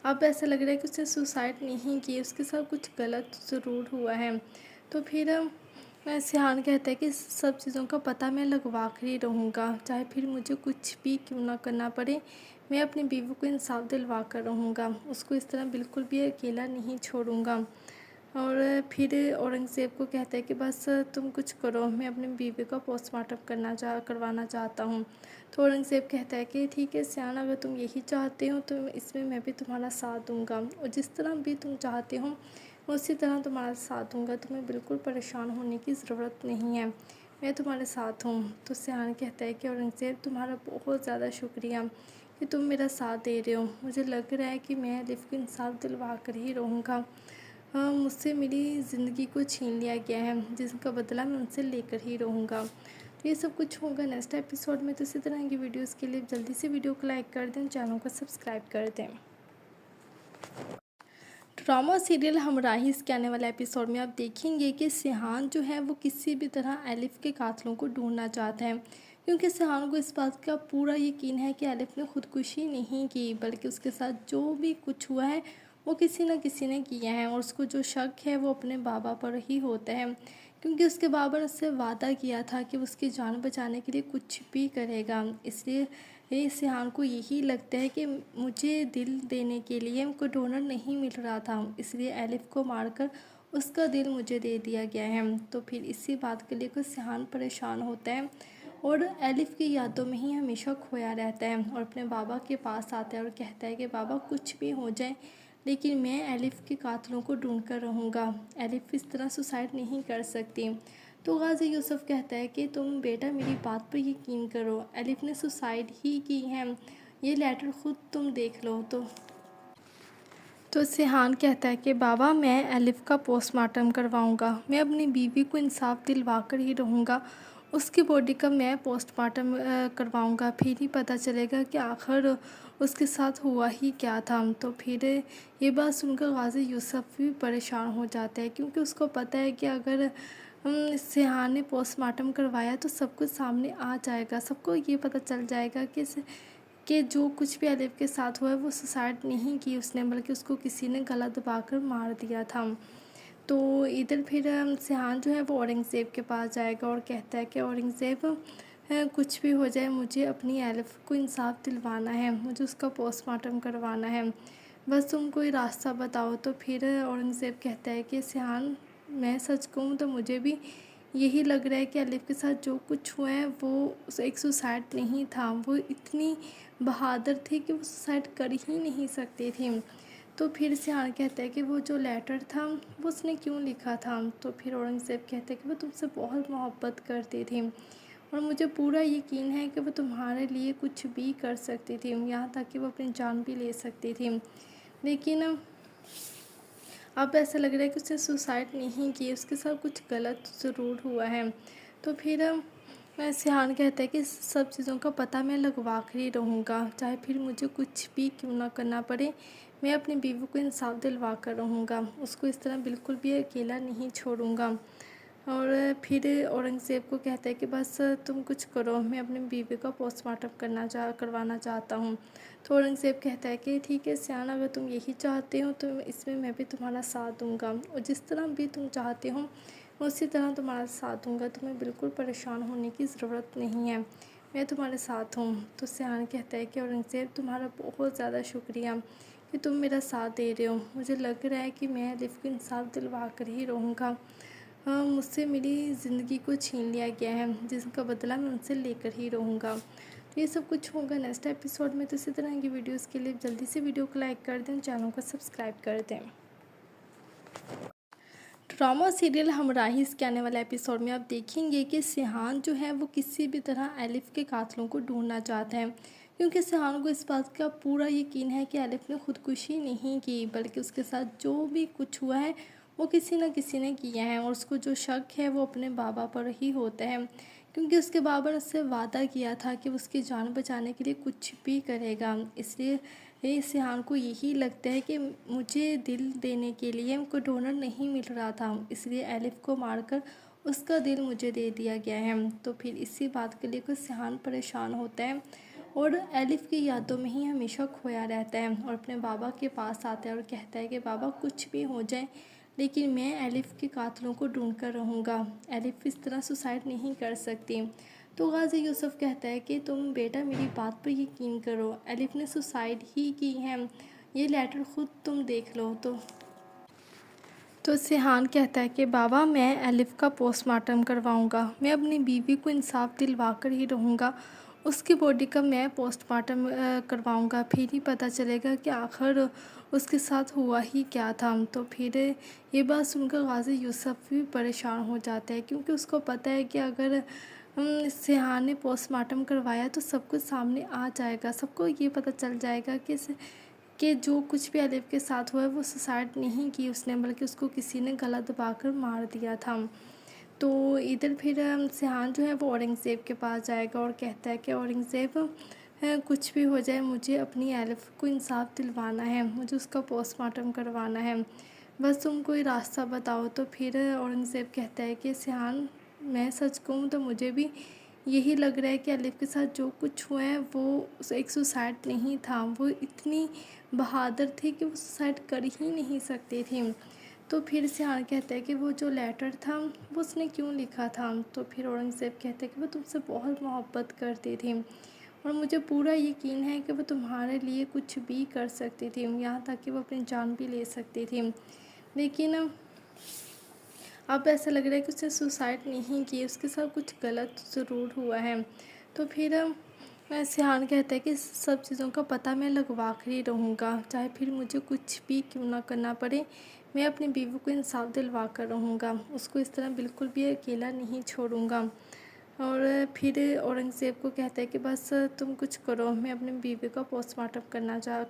Speaker 8: अब ऐसा लग रहा है कि उसने सुसाइड नहीं की, उसके साथ कुछ गलत ज़रूर हुआ है। तो फिर सिहान कहता है कि सब चीज़ों का पता मैं लगवा कर ही रहूँगा, चाहे फिर मुझे कुछ भी क्यों ना करना पड़े, मैं अपनी बीवी को इंसाफ दिलवा कर रहूँगा, उसको इस तरह बिल्कुल भी अकेला नहीं छोड़ूँगा। और फिर औरंगज़ेब को कहता है कि बस तुम कुछ करो, मैं अपनी बीवी का पोस्टमार्टम करवाना चाहता हूँ। तो औरंगज़ेब कहता है कि ठीक है सियान, अगर तुम यही चाहते हो तो इसमें मैं भी तुम्हारा साथ दूंगा, और जिस तरह भी तुम चाहते हो उसी तरह तुम्हारा साथ दूंगा, तुम्हें बिल्कुल परेशान होने की ज़रूरत नहीं है, मैं तुम्हारे साथ हूँ। तो सियान कहता है कि औरंगज़ेब तुम्हारा बहुत ज़्यादा शुक्रिया कि तुम मेरा साथ दे रहे हो, मुझे लग रहा है कि मैं अलिफ को इंसाफ दिलवा कर ही रहूँगा, मुझसे मेरी ज़िंदगी को छीन लिया गया है, जिसका बदला मैं उनसे लेकर ही रहूँगा। तो ये सब कुछ होगा नेक्स्ट एपिसोड में। तो इसी तरह की वीडियोस के लिए जल्दी से वीडियो को लाइक कर दें, चैनल को सब्सक्राइब कर दें। ड्रामा सीरियल हमराही इसके आने वाले एपिसोड में आप देखेंगे कि सिहान जो है वो किसी भी तरह अलिफ के कातिलों को ढूंढना चाहता है, क्योंकि सिहान को इस बात का पूरा यकीन है कि अलिफ ने खुदकुशी नहीं की, बल्कि उसके साथ जो भी कुछ हुआ है वो किसी न किसी ने किया है और उसको जो शक है वो अपने बाबा पर ही होता है, क्योंकि उसके बाबा ने उससे वादा किया था कि वो उसकी जान बचाने के लिए कुछ भी करेगा। इसलिए सिहान को यही लगता है कि मुझे दिल देने के लिए हमको डोनर नहीं मिल रहा था, इसलिए एलिफ को मारकर उसका दिल मुझे दे दिया गया है। तो फिर इसी बात के लिए सिहान परेशान होता है और एलिफ की यादों में ही हमेशा खोया रहता है और अपने बाबा के पास आता है और कहता है कि बाबा कुछ भी हो जाए लेकिन मैं एलिफ के कातिलों को ढूंढ कर रहूँगा। एलिफ इस तरह सुसाइड नहीं कर सकती। तो गाजी यूसुफ कहता है कि तुम बेटा मेरी बात पर यकीन करो, एलिफ ने सुसाइड ही की है, ये लेटर खुद तुम देख लो। तो सिहान कहता है कि बाबा मैं एलिफ का पोस्टमार्टम करवाऊंगा, मैं अपनी बीवी को इंसाफ दिलवा कर ही रहूँगा, उसकी बॉडी का मैं पोस्टमार्टम करवाऊंगा, फिर ही पता चलेगा कि आखिर उसके साथ हुआ ही क्या था। तो फिर ये बात सुनकर गाजी यूसुफ भी परेशान हो जाता है, क्योंकि उसको पता है कि अगर सिहान ने पोस्टमार्टम करवाया तो सब कुछ सामने आ जाएगा, सबको ये पता चल जाएगा कि जो कुछ भी एलिफ के साथ हुआ है वो सुसाइड नहीं की उसने, बल्कि उसको किसी ने गला दबाकर मार दिया था। तो इधर फिर सिहान जो है वो औरंगज़ेब के पास जाएगा और कहता है कि औरंगज़ेब कुछ भी हो जाए मुझे अपनी एलिफ को इंसाफ दिलवाना है, मुझे उसका पोस्टमार्टम करवाना है, बस तुम कोई रास्ता बताओ। तो फिर औरंगज़ेब कहता है कि सिहान मैं सच कहूँ तो मुझे भी यही लग रहा है कि एलिफ के साथ जो कुछ हुआ है वो एक सुसाइड नहीं था, वो इतनी बहादुर थी कि वो सुसाइड कर ही नहीं सकती थी। तो फिर सिहान कहता है कि वो जो लेटर था वो उसने क्यों लिखा था। तो फिर औरंगज़ेब कहते हैं कि वो तुमसे बहुत मोहब्बत करती थी और मुझे पूरा यकीन है कि वो तुम्हारे लिए कुछ भी कर सकती थी, यहाँ तक कि वो अपनी जान भी ले सकती थी, लेकिन अब ऐसा लग रहा है कि उसने सुसाइड नहीं की, उसके साथ कुछ गलत ज़रूर हुआ है। तो फिर सिहान कहता है कि सब चीज़ों का पता मैं लगवा कर ही रहूँगा, चाहे फिर मुझे कुछ भी क्यों ना करना पड़े, मैं अपनी बीवी को इंसाफ दिलवा कर रहूँगा, उसको इस तरह बिल्कुल भी अकेला नहीं छोड़ूँगा। और फिर औरंगज़ेब को कहता है कि बस तुम कुछ करो, मैं अपनी बीवी का पोस्टमार्टम करवाना चाहता हूँ। तो औरंगज़ेब कहता है कि ठीक है सियान, अगर तुम यही चाहते हो तो इसमें मैं भी तुम्हारा साथ दूँगा, और जिस तरह भी तुम चाहते हो उसी तरह तुम्हारा साथ दूँगा, तुम्हें बिल्कुल परेशान होने की ज़रूरत नहीं है, मैं तुम्हारे साथ हूँ। तो सियान कहता है कि औरंगज़ेब तुम्हारा बहुत ज़्यादा शुक्रिया कि तुम मेरा साथ दे रहे हो, मुझे लग रहा है कि मैं एलिफ को इंसाफ दिलवा कर ही रहूँगा। मुझसे मेरी ज़िंदगी को छीन लिया गया है, जिसका बदला मैं उनसे लेकर ही रहूँगा। तो ये सब कुछ होगा नेक्स्ट एपिसोड में। तो इसी तरह की वीडियोस के लिए जल्दी से वीडियो को लाइक कर दें, चैनल को सब्सक्राइब कर दें। ड्रामा सीरियल हमराही के आने वाले एपिसोड में आप देखेंगे कि सिहान जो है वो किसी भी तरह एलिफ के कातिलों को ढूंढना चाहता है, क्योंकि सिहान को इस बात का पूरा यकीन है कि एलिफ ने खुदकुशी नहीं की, बल्कि उसके साथ जो भी कुछ हुआ है वो किसी न किसी ने किया है और उसको जो शक है वो अपने बाबा पर ही होता है, क्योंकि उसके बाबा ने उससे वादा किया था कि उसकी जान बचाने के लिए कुछ भी करेगा। इसलिए सिहान को यही लगता है कि मुझे दिल देने के लिए हमको डोनर नहीं मिल रहा था, इसलिए एलिफ को मारकर उसका दिल मुझे दे दिया गया है। तो फिर इसी बात के लिए सिहान परेशान होता है और एलिफ की यादों में ही हमेशा खोया रहता है और अपने बाबा के पास आता है और कहता है कि बाबा कुछ भी हो जाए लेकिन मैं एलिफ के कातिलों को ढूंढ कर रहूँगा, एलिफ इस तरह सुसाइड नहीं कर सकती। तो गाजी यूसुफ कहता है कि तुम बेटा मेरी बात पर यकीन करो, एलिफ ने सुसाइड ही की है, ये लेटर खुद तुम देख लो। तो सिहान कहता है कि बाबा मैं एलिफ का पोस्टमार्टम करवाऊंगा, मैं अपनी बीवी को इंसाफ दिलवा कर ही रहूँगा, उसकी बॉडी का मैं पोस्टमार्टम करवाऊंगा, फिर ही पता चलेगा कि आखिर उसके साथ हुआ ही क्या था। तो फिर ये बात सुनकर गाजी यूसुफ भी परेशान हो जाता है, क्योंकि उसको पता है कि अगर सिहान ने पोस्टमार्टम करवाया तो सब कुछ सामने आ जाएगा, सबको ये पता चल जाएगा कि जो कुछ भी एलिफ के साथ हुआ है वो सुसाइड नहीं की उसने, बल्कि उसको किसी ने गला दबाकर मार दिया था। तो इधर फिर सिहान जो है वो औरंगज़ेब के पास जाएगा और कहता है कि औरंगज़ेब कुछ भी हो जाए मुझे अपनी एलिफ को इंसाफ दिलवाना है, मुझे उसका पोस्टमार्टम करवाना है, बस तुम कोई रास्ता बताओ। तो फिर औरंगज़ेब कहता है कि सिहान मैं सच कहूँ तो मुझे भी यही लग रहा है कि अलिफ के साथ जो कुछ हुआ है वो एक सुसाइड नहीं था, वो इतनी बहादुर थी कि वो सुसाइड कर ही नहीं सकती थी। तो फिर सिहान कहता है कि वो जो लेटर था वो उसने क्यों लिखा था। तो फिर औरंगज़ेब कहते हैं कि वो तुमसे बहुत मोहब्बत करती थी और मुझे पूरा यकीन है कि वो तुम्हारे लिए कुछ भी कर सकती थी, यहाँ तक कि वो अपनी जान भी ले सकती थी। लेकिन अब ऐसा लग रहा है कि उसने सुसाइड नहीं की, उसके साथ कुछ गलत ज़रूर हुआ है। तो फिर सिहान कहता है कि सब चीज़ों का पता मैं लगवा कर ही रहूँगा, चाहे फिर मुझे कुछ भी क्यों ना करना पड़े, मैं अपनी बीवी को इंसाफ दिलवा कर रहूँगा, उसको इस तरह बिल्कुल भी अकेला नहीं छोड़ूँगा। और फिर औरंगज़ेब को कहता है कि बस तुम कुछ करो, मैं अपनी बीवी का पोस्टमार्टम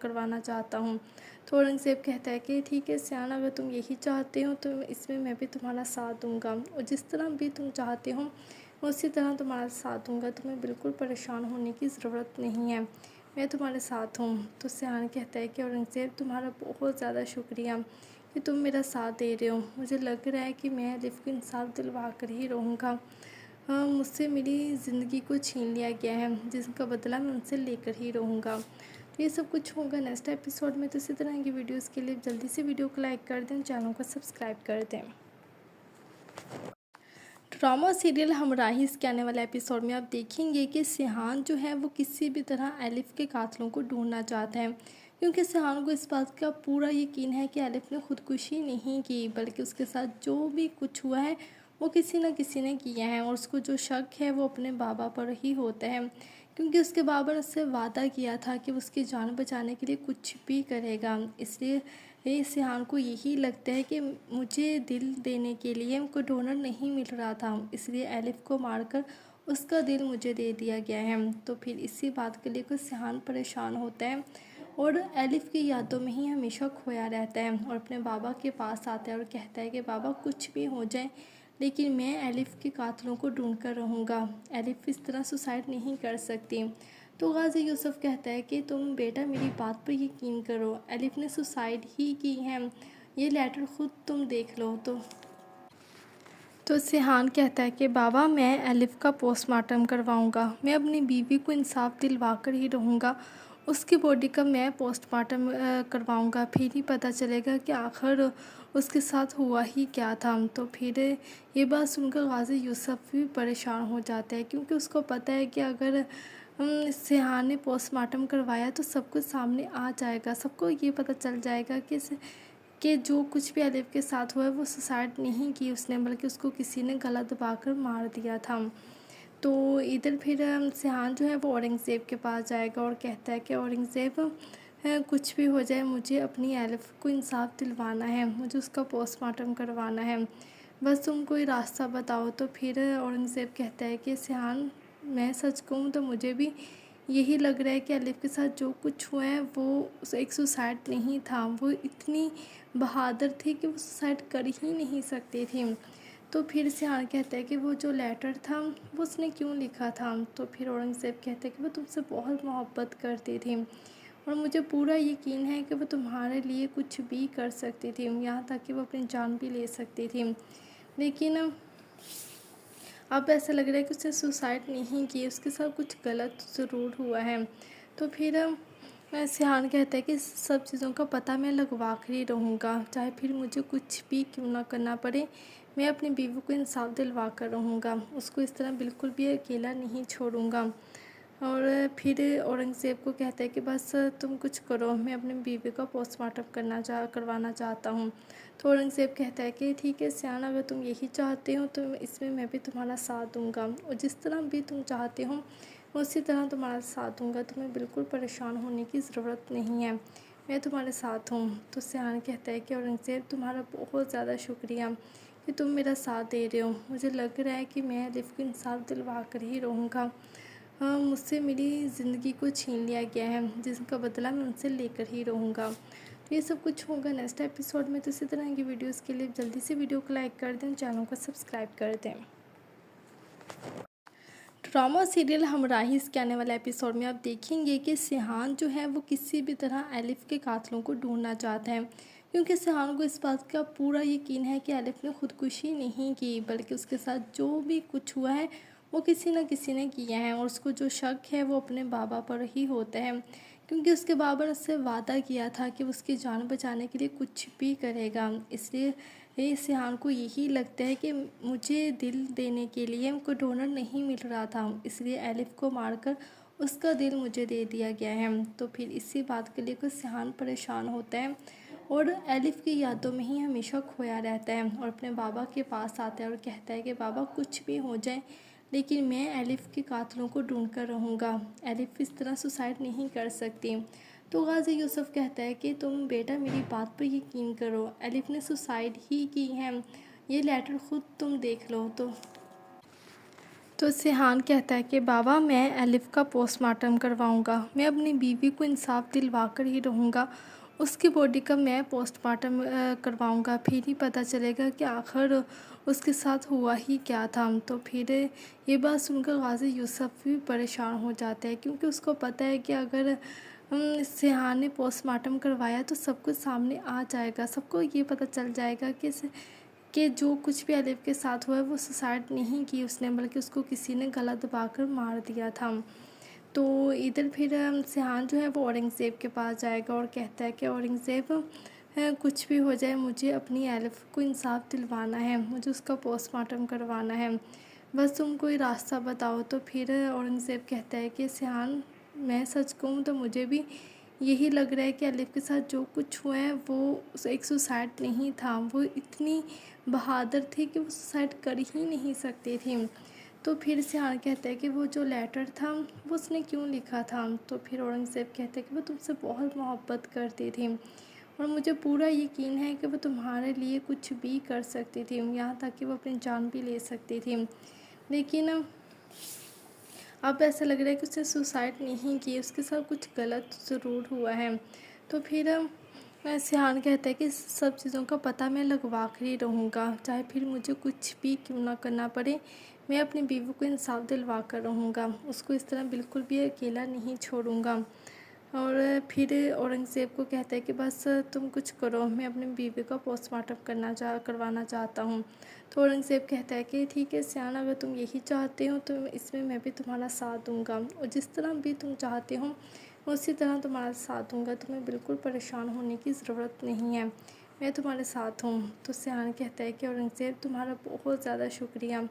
Speaker 8: करवाना चाहता हूँ। तो औरंगज़ेब कहता है कि ठीक है सियान, अगर तुम यही चाहते हो तो इसमें मैं भी तुम्हारा साथ दूँगा, और जिस तरह भी तुम चाहते हो मैं उसी तरह तुम्हारा साथ दूँगा, तुम्हें बिल्कुल परेशान होने की ज़रूरत नहीं है, मैं तुम्हारे साथ हूँ। तो सियान कहता है कि औरंगज़ेब तुम्हारा बहुत ज़्यादा शुक्रिया कि तुम मेरा साथ दे रहे हो, मुझे लग रहा है कि मैं अलिफ को इंसाफ दिलवा कर ही रहूँगा। मुझसे मेरी ज़िंदगी को छीन लिया गया है, जिसका बदला मैं उनसे लेकर ही रहूँगा। तो ये सब कुछ होगा नेक्स्ट एपिसोड में। तो इसी तरह की वीडियोस के लिए जल्दी से वीडियो को लाइक कर दें, चैनल को सब्सक्राइब कर दें। ड्रामा सीरियल हमराही के आने वाले एपिसोड में आप देखेंगे कि सिहान जो है वो किसी भी तरह अलिफ के कातिलों को ढूंढना चाहता है, क्योंकि सिहान को इस बात का पूरा यकीन है कि अलिफ ने खुदकुशी नहीं की, बल्कि उसके साथ जो भी कुछ हुआ है वो किसी न किसी ने किया है। और उसको जो शक है वो अपने बाबा पर ही होता है, क्योंकि उसके बाबा ने उससे वादा किया था कि वो उसकी जान बचाने के लिए कुछ भी करेगा। इसलिए सिहान को यही लगता है कि मुझे दिल देने के लिए कोई डोनर नहीं मिल रहा था, इसलिए अलिफ को मारकर उसका दिल मुझे दे दिया गया है। तो फिर इसी बात के लिए कोई सिहान परेशान होता है और अलिफ की यादों में ही हमेशा खोया रहता है, और अपने बाबा के पास आता है और कहता है कि बाबा कुछ भी हो जाए लेकिन मैं अलिफ के कातिलों को ढूंढ कर रहूँगा, अलिफ इस तरह सुसाइड नहीं कर सकती। तो गाजी यूसुफ कहता है कि तुम बेटा मेरी बात पर यकीन करो, अलिफ ने सुसाइड ही की है, ये लेटर ख़ुद तुम देख लो। तो सिहान कहता है कि बाबा मैं अलिफ का पोस्टमार्टम करवाऊँगा, मैं अपनी बीवी को इंसाफ दिलवा कर ही रहूँगा, उसकी बॉडी का मैं पोस्टमार्टम करवाऊँगा, फिर ही पता चलेगा कि आखिर उसके साथ हुआ ही क्या था। तो फिर ये बात सुनकर गाजी यूसुफ भी परेशान हो जाता है, क्योंकि उसको पता है कि अगर सिहान ने पोस्टमार्टम करवाया तो सब कुछ सामने आ जाएगा, सबको ये पता चल जाएगा कि जो कुछ भी अलिफ के साथ हुआ है वो सुसाइड नहीं की उसने, बल्कि उसको किसी ने गला दबाकर मार दिया था। तो इधर फिर सिहान जो है वो औरंगज़ेब के पास जाएगा और कहता है कि औरंगज़ेब कुछ भी हो जाए मुझे अपनी अलिफ को इंसाफ दिलवाना है, मुझे उसका पोस्टमार्टम करवाना है, बस तुम कोई रास्ता बताओ। तो फिर औरंगज़ेब कहता है कि सिहान मैं सच कहूँ तो मुझे भी यही लग रहा है कि अलिफ के साथ जो कुछ हुआ है वो एक सुसाइड नहीं था, वो इतनी बहादुर थी कि वो सुसाइड कर ही नहीं सकती थी। तो फिर सिहान कहता है कि वो जो लेटर था वो उसने क्यों लिखा था। तो फिर औरंगज़ेब कहता है कि वो तुमसे बहुत मोहब्बत करती थी और मुझे पूरा यकीन है कि वो तुम्हारे लिए कुछ भी कर सकती थी, यहाँ तक कि वो अपनी जान भी ले सकती थी। लेकिन अब ऐसा लग रहा है कि उसने सुसाइड नहीं की, उसके साथ कुछ गलत ज़रूर हुआ है। तो फिर सिहान कहता है कि सब चीज़ों का पता मैं लगवा कर ही रहूँगा, चाहे फिर मुझे कुछ भी क्यों ना करना पड़े, मैं अपनी बीवी को इंसाफ दिलवा कर रहूँगा, उसको इस तरह बिल्कुल भी अकेला नहीं छोड़ूँगा। और फिर औरंगज़ेब को कहता है कि बस तुम कुछ करो, मैं अपनी बीवी का पोस्टमार्टम करवाना चाहता हूँ। तो औरंगज़ेब कहता है कि ठीक है सियान, अगर तुम यही चाहते हो तो इसमें मैं भी तुम्हारा साथ दूँगा, और जिस तरह भी तुम चाहते हो उसी तरह तुम्हारा साथ दूँगा, तुम्हें बिल्कुल परेशान होने की ज़रूरत नहीं है, मैं तुम्हारे साथ हूँ। तो सियान कहता है कि औरंगज़ेब तुम्हारा बहुत ज़्यादा शुक्रिया कि तुम मेरा साथ दे रहे हो, मुझे लग रहा है कि मैं अलिफ को इंसाफ दिलवा कर ही रहूँगा, मुझसे मेरी ज़िंदगी को छीन लिया गया है, जिसका बदला मैं उनसे लेकर ही रहूँगा। तो ये सब कुछ होगा नेक्स्ट एपिसोड में। तो इसी तरह की वीडियोस के लिए जल्दी से वीडियो को लाइक कर दें, चैनल को सब्सक्राइब कर दें। ड्रामा सीरियल हमराही के आने वाले एपिसोड में आप देखेंगे कि सिहान जो है वो किसी भी तरह अलिफ के कातिलों को ढूंढना चाहता है, क्योंकि सिहान को इस बात का पूरा यकीन है कि अलिफ ने खुदकुशी नहीं की, बल्कि उसके साथ जो भी कुछ हुआ है वो किसी न किसी ने किया है और उसको जो शक है वो अपने बाबा पर ही होता है, क्योंकि उसके बाबा ने उससे वादा किया था कि वो उसकी जान बचाने के लिए कुछ भी करेगा। इसलिए सिहान को यही लगता है कि मुझे दिल देने के लिए कोई डोनर नहीं मिल रहा था, इसलिए एलिफ को मारकर उसका दिल मुझे दे दिया गया है। तो फिर इसी बात के लिए सिहान परेशान होता है और एलिफ की यादों में ही हमेशा खोया रहता है और अपने बाबा के पास आता है और कहता है कि बाबा कुछ भी हो जाए लेकिन मैं एलिफ के कातिलों को ढूंढ कर रहूँगा। एलिफ इस तरह सुसाइड नहीं कर सकती। तो गाजी यूसुफ कहता है कि तुम बेटा मेरी बात पर यकीन करो, एलिफ ने सुसाइड ही की है, ये लेटर खुद तुम देख लो। तो सिहान कहता है कि बाबा मैं एलिफ का पोस्टमार्टम करवाऊँगा, मैं अपनी बीवी को इंसाफ दिलवा कर ही रहूँगा, उसकी बॉडी का मैं पोस्टमार्टम करवाऊँगा, फिर ही पता चलेगा कि आखिर उसके साथ हुआ ही क्या था। तो फिर ये बात सुनकर गाजी यूसुफ भी परेशान हो जाता है, क्योंकि उसको पता है कि अगर सिहान ने पोस्टमार्टम करवाया तो सब कुछ सामने आ जाएगा, सबको ये पता चल जाएगा कि जो कुछ भी एलिफ के साथ हुआ है वो सुसाइड नहीं की उसने, बल्कि उसको किसी ने गला दबाकर मार दिया था। तो इधर फिर सिहान जो है वो औरंगज़ेब के पास जाएगा और कहता है कि औरंगज़ेब कुछ भी हो जाए मुझे अपनी एलिफ को इंसाफ दिलवाना है, मुझे उसका पोस्टमार्टम करवाना है, बस तुम कोई रास्ता बताओ। तो फिर औरंगज़ेब कहता है कि सिहान मैं सच कहूँ तो मुझे भी यही लग रहा है कि एलिफ के साथ जो कुछ हुआ है वो एक सुसाइड नहीं था, वो इतनी बहादुर थी कि वो सुसाइड कर ही नहीं सकती थी। तो फिर सिहान कहता है कि वो जो लेटर था वो उसने क्यों लिखा था। तो फिर औरंगज़ेब कहता है कि वो तुमसे बहुत मोहब्बत करती थी और मुझे पूरा यकीन है कि वो तुम्हारे लिए कुछ भी कर सकती थी, यहाँ तक कि वो अपनी जान भी ले सकती थी, लेकिन अब ऐसा लग रहा है कि उसने सुसाइड नहीं की, उसके साथ कुछ गलत ज़रूर हुआ है। तो फिर सिहान कहता है कि सब चीज़ों का पता मैं लगवा कर ही रहूँगा, चाहे फिर मुझे कुछ भी क्यों ना करना पड़े, मैं अपनी बीवी को इंसाफ दिलवा कर रहूँगा, उसको इस तरह बिल्कुल भी अकेला नहीं छोड़ूँगा। और फिर औरंगज़ेब को कहता है कि बस तुम कुछ करो, मैं अपनी बीवी का पोस्टमार्टम करवाना चाहता हूँ। तो औरंगज़ेब कहता है कि ठीक है सिहान, अगर तुम यही चाहते हो तो इसमें मैं भी तुम्हारा साथ दूँगा, और जिस तरह भी तुम चाहते हो उसी तरह तुम्हारा साथ दूँगा, तुम्हें बिल्कुल परेशान होने की ज़रूरत नहीं है, मैं तुम्हारे साथ हूँ। तो सिहान कहता है कि औरंगज़ेब तुम्हारा बहुत ज़्यादा शुक्रिया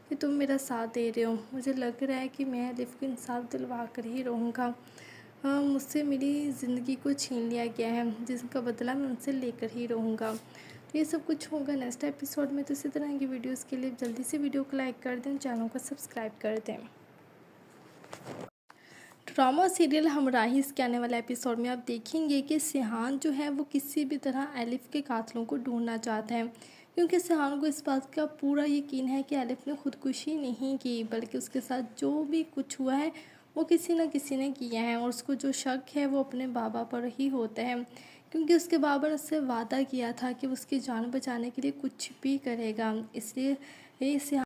Speaker 8: कि तुम मेरा साथ दे रहे हो, मुझे लग रहा है कि मैं एलिफ को इंसाफ दिलवा कर ही रहूँगा। मुझसे मेरी ज़िंदगी को छीन लिया गया है, जिसका बदला मैं उनसे लेकर ही रहूँगा। तो ये सब कुछ होगा नेक्स्ट एपिसोड में। तो इसी तरह की वीडियोस के लिए जल्दी से वीडियो को लाइक कर दें, चैनल को सब्सक्राइब कर दें। ड्रामा सीरियल हमराही के आने वाले एपिसोड में आप देखेंगे कि सिहान जो है वो किसी भी तरह एलिफ के कातिलों को ढूंढना चाहता है, क्योंकि सिहान को इस बात का पूरा यकीन है कि एलिफ ने खुदकुशी नहीं की, बल्कि उसके साथ जो भी कुछ हुआ है वो किसी न किसी ने किया है और उसको जो शक है वो अपने बाबा पर ही होता है, क्योंकि उसके बाबा ने उससे वादा किया था कि उसकी जान बचाने के लिए कुछ भी करेगा। इसलिए ये सिहान